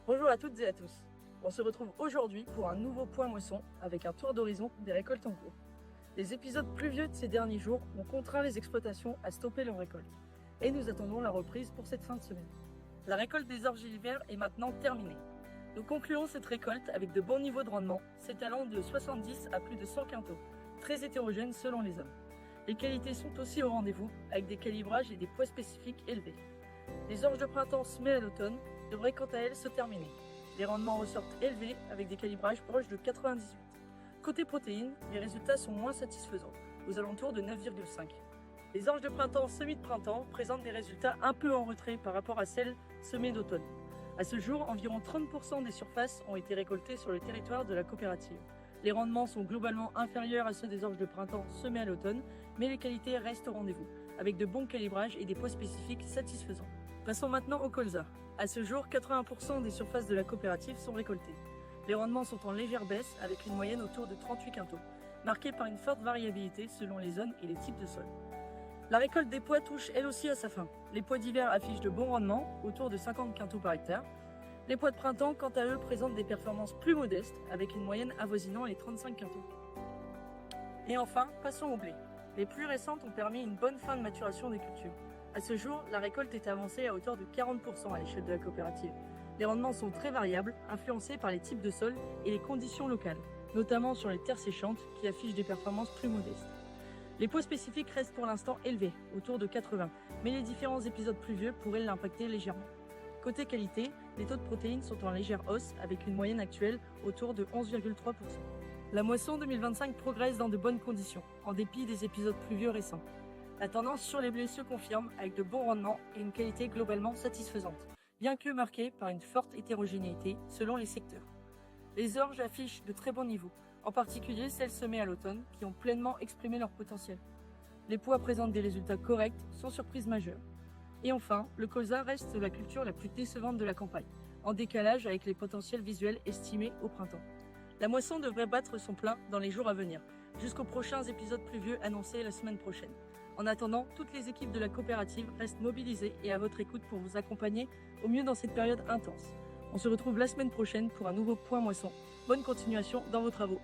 Bonjour à toutes et à tous. On se retrouve aujourd'hui pour un nouveau point moisson avec un tour d'horizon des récoltes en cours. Les épisodes pluvieux de ces derniers jours ont contraint les exploitations à stopper leur récolte. Et nous attendons la reprise pour cette fin de semaine. La récolte des orges d'hiver est maintenant terminée. Nous concluons cette récolte avec de bons niveaux de rendement, s'étalant de 70 à plus de 100 quintaux, très hétérogènes selon les zones. Les qualités sont aussi au rendez-vous, avec des calibrages et des poids spécifiques élevés. Les orges de printemps semées à l'automne devraient quant à elles se terminer. Les rendements ressortent élevés avec des calibrages proches de 98. Côté protéines, les résultats sont moins satisfaisants, aux alentours de 9,5. Les orges de printemps semis de printemps présentent des résultats un peu en retrait par rapport à celles semées d'automne. À ce jour, environ 30% des surfaces ont été récoltées sur le territoire de la coopérative. Les rendements sont globalement inférieurs à ceux des orges de printemps semées à l'automne, mais les qualités restent au rendez-vous, avec de bons calibrages et des poids spécifiques satisfaisants. Passons maintenant au colza. À ce jour, 80% des surfaces de la coopérative sont récoltées. Les rendements sont en légère baisse avec une moyenne autour de 38 quintaux, marquée par une forte variabilité selon les zones et les types de sols. La récolte des pois touche elle aussi à sa fin. Les pois d'hiver affichent de bons rendements, autour de 50 quintaux par hectare. Les pois de printemps, quant à eux, présentent des performances plus modestes, avec une moyenne avoisinant les 35 quintaux. Et enfin, passons au blé. Les pluies récentes ont permis une bonne fin de maturation des cultures. À ce jour, la récolte est avancée à hauteur de 40% à l'échelle de la coopérative. Les rendements sont très variables, influencés par les types de sols et les conditions locales, notamment sur les terres séchantes qui affichent des performances plus modestes. Les poids spécifiques restent pour l'instant élevés, autour de 80, mais les différents épisodes pluvieux pourraient l'impacter légèrement. Côté qualité, les taux de protéines sont en légère hausse avec une moyenne actuelle autour de 11,3%. La moisson 2025 progresse dans de bonnes conditions, en dépit des épisodes pluvieux récents. La tendance sur les blés se confirme avec de bons rendements et une qualité globalement satisfaisante, bien que marquée par une forte hétérogénéité selon les secteurs. Les orges affichent de très bons niveaux, en particulier celles semées à l'automne qui ont pleinement exprimé leur potentiel. Les pois présentent des résultats corrects sans surprise majeure. Et enfin, le colza reste la culture la plus décevante de la campagne, en décalage avec les potentiels visuels estimés au printemps. La moisson devrait battre son plein dans les jours à venir, jusqu'aux prochains épisodes pluvieux annoncés la semaine prochaine. En attendant, toutes les équipes de la coopérative restent mobilisées et à votre écoute pour vous accompagner au mieux dans cette période intense. On se retrouve la semaine prochaine pour un nouveau point moisson. Bonne continuation dans vos travaux.